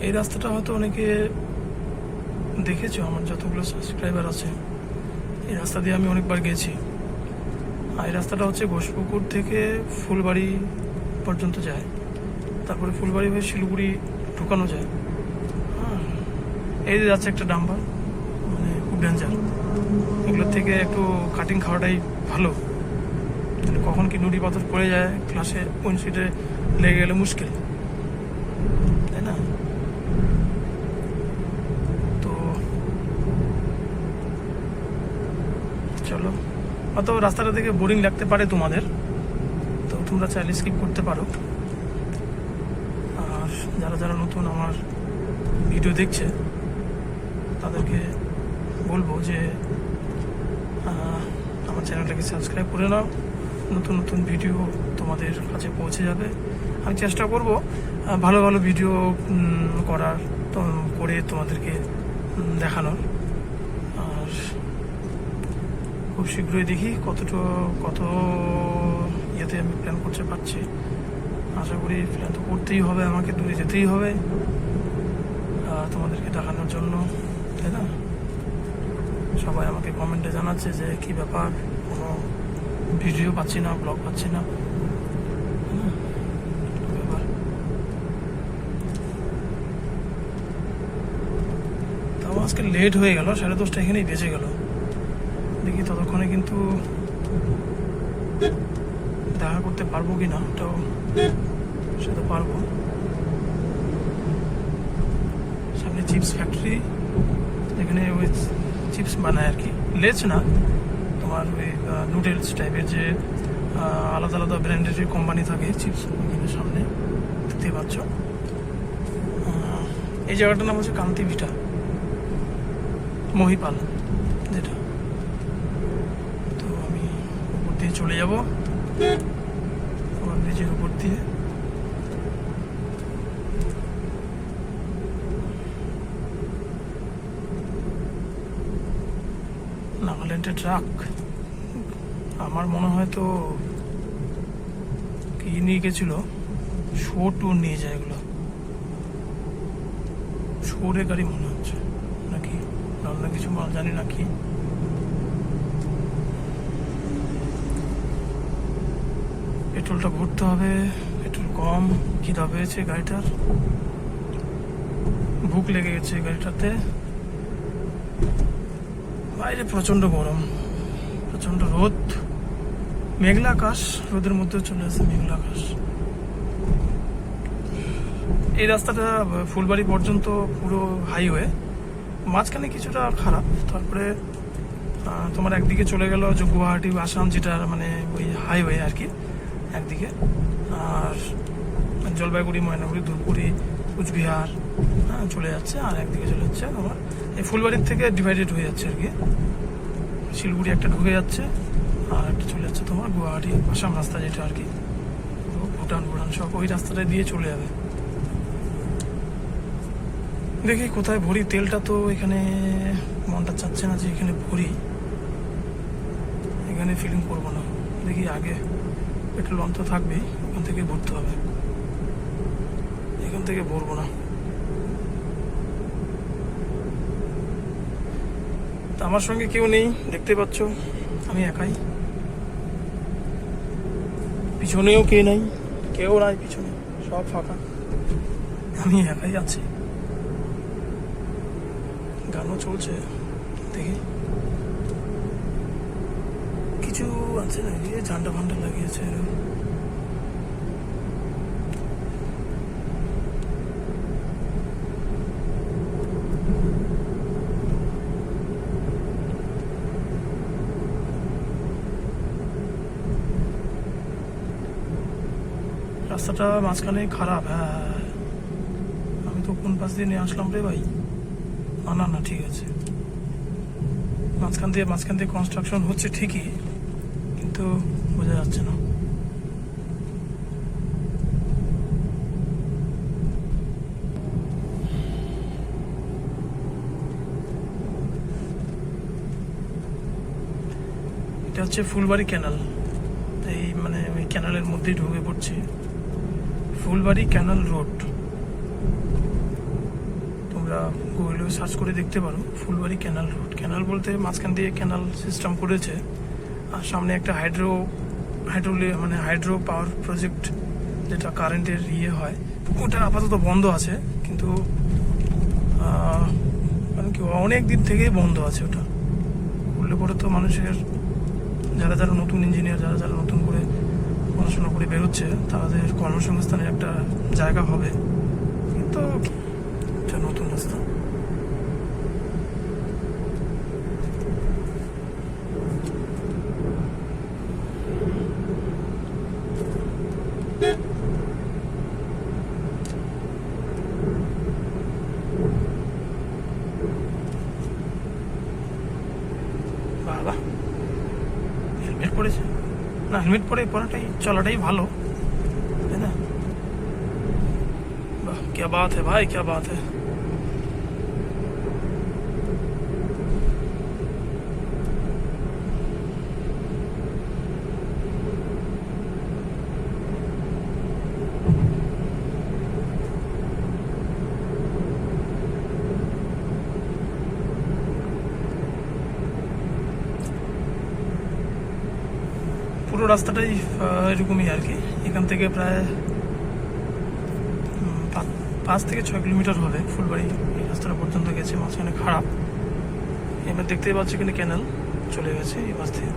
এই রাস্তাটা হয়তো অনেকে দেখেছো, আমার যতগুলো সাবস্ক্রাইবার আছে এই রাস্তা দিয়ে আমি অনেকবার গেছি। আর এই রাস্তাটা হচ্ছে ঘোষপুকুর থেকে ফুলবাড়ি পর্যন্ত যায়, তারপরে ফুলবাড়ি হয়ে শিলিগুড়ি ঢুকানো যায়। হ্যাঁ, এই যে যাচ্ছে একটা ডাম্পার, মানে খুব ডেঞ্জার। এগুলোর থেকে একটু কাটিং খাওয়াটাই ভালো, মানে কখন কি নুড়ি পাথর পড়ে যায় ক্লাসে উইন্ডশিটে লেগে গেলে মুশকিল, তাই না? তো চলো, হয়তো রাস্তাটা থেকে বোরিং লাগতে পারে তোমাদের, তো তোমরা চাইলে স্কিপ করতে পারো। আর যারা যারা নতুন আমার ভিডিও দেখছে তাদেরকে বলবো যে আমার চ্যানেলটাকে সাবস্ক্রাইব করে নাও, নতুন নতুন ভিডিও তোমাদের কাছে পৌঁছে যাবে। আমি চেষ্টা করব ভালো ভালো ভিডিও করার, করে তোমাদেরকে দেখানোর। আর খুব শীঘ্রই দেখি কত ইয়েতে আমি প্ল্যান করতে পারছি। আশা করি প্ল্যান তো করতেই হবে, আমাকে দূরে যেতেই হবে তোমাদেরকে দেখানোর জন্য, তাই না? সবাই আমাকে কমেন্টে জানাচ্ছে যে কি ব্যাপার, কোনো ভিডিও পাচ্ছি না, ব্লগ পাচ্ছি না। তাও আজকে লেট হয়ে গেল, 10:30 এখানেই বেঁচে গেল। দেখি ততক্ষণে কিন্তু দেখা করতে পারবো কি না, ওটাও সেটা পারবো। সামনে চিপস ফ্যাক্টরি, যেখানে ওই চিপস বানায় আর কি, লেজ না, তোমার ওই নুডলস টাইপের যে আলাদা আলাদা ব্র্যান্ডের যে কোম্পানি থাকে চিপস, ওইখানে সামনে দেখতে পাচ্ছ। এই জায়গাটার নাম হচ্ছে কান্তি ভিটা, মহিপাল যেটা। তো আমি উপর দিয়ে চলে যাব, আমার ব্রিজের উপর দিয়ে। নাগাল্যান্ডের ট্রাক, আমার মনে হয় তো কি নিয়ে গেছিল, শো টুর নিয়ে যায় এগুলো, শোরে গাড়ি মনে হচ্ছে নাকি, অন্য কিছু জানি না কি। পেট্রোলটা ভরতে হবে, পেট্রোল কম, খিদা পেয়েছে গাড়িটার, ভুক লেগে গেছে গাড়িটাতে। বাইরে প্রচন্ড গরম, প্রচন্ড রোদ, মেঘলা আকাশ, রোদের মধ্যেও চলে আসে মেঘলা আকাশ। এই রাস্তাটা ফুলবাড়ি পর্যন্ত পুরো হাইওয়ে, মাঝখানে কিছুটা খারাপ, তারপরে তোমার একদিকে চলে গেল যে গুয়াহাটি আসাম, যেটা মানে ওই হাইওয়ে আর কি একদিকে, আর জলপাইগুড়ি, ময়নাগুড়ি, ধূপগুড়ি, কুচবিহার চলে যাচ্ছে, আর একদিকে চলে যাচ্ছে তোমার এই ফুলবাড়ির থেকে ডিভাইডেড হয়ে যাচ্ছে আর কি, শিলিগুড়ি একটা ঢুকে যাচ্ছে, আর একটা চলে যাচ্ছে তোমার গুয়াহাটি আসাম রাস্তা, যেটা আর কি ভুটান সব ওই রাস্তাটা দিয়ে চলে যাবে। দেখি কোথায় ভরি তেলটা, তো এখানে মনটা চাচ্ছে না যে এখানে ভরি, এখানে ফিলিং করবো না। দেখি আগে পেট্রোল অন্ত থাকবে, ওখান থেকে ভরতে হবে, এখান থেকে ভরবো না। তা আমার সঙ্গে কেউ নেই, দেখতে পাচ্ছ আমি একাই, পিছনেও কেউ নাই, পিছনে সব ফাঁকা, আমি একাই আছি। গানও চলছে, দেখি কিছু আছে নাকি, ঝান্ডা ফান্ডা লাগিয়েছে। রাস্তাটা মাঝখানে খারাপ, হ্যাঁ, আমি তো কোন পাশ দিয়ে নিয়ে আসলাম রে ভাই। না ঠিক আছে, মাঝখান দিয়ে কনস্ট্রাকশন হচ্ছে ঠিকই, কিন্তু বোঝা যাচ্ছে না। এটা হচ্ছে ফুলবাড়ি ক্যানাল, এই মানে ওই ক্যানালের মধ্যেই ঢুকে পড়ছি, ফুলবাড়ি ক্যানাল রোড। তোমরা গুগলে সার্চ করে দেখতে পারো ফুলবাড়ি ক্যানাল রোড। ক্যানাল বলতে মাঝখান দিয়ে ক্যানাল সিস্টেম করেছে, আর সামনে একটা হাইড্রো পাওয়ার প্রজেক্ট, যেটা কারেন্টের হয়, ওটা আপাতত বন্ধ আছে। কিন্তু মানে কি অনেক দিন থেকেই বন্ধ আছে ওটা। করলে পরে তো মানুষের যারা যারা নতুন ইঞ্জিনিয়ার, যারা যারা নতুন করে পড়াশোনা করে বেরোচ্ছে, তাদের কর্মসংস্থানের একটা জায়গা হবে। কিন্তু এটা নতুন রাস্তা। বাবা, হেলমেট পরেছে না? হেলমেট চলাটাই ভালো, তাই না? বাহ, क्या बात है भाई, क्या बात है। পুরো রাস্তাটাই এরকমই আর কি। এখান থেকে প্রায় 5 থেকে 6 কিলোমিটার হবে ফুলবাড়ি এই রাস্তাটা পর্যন্ত গেছে। মাঝখানে খারাপ, এবার দেখতেই পাচ্ছি এখানে ক্যানাল চলে গেছে এই পাশ থেকে।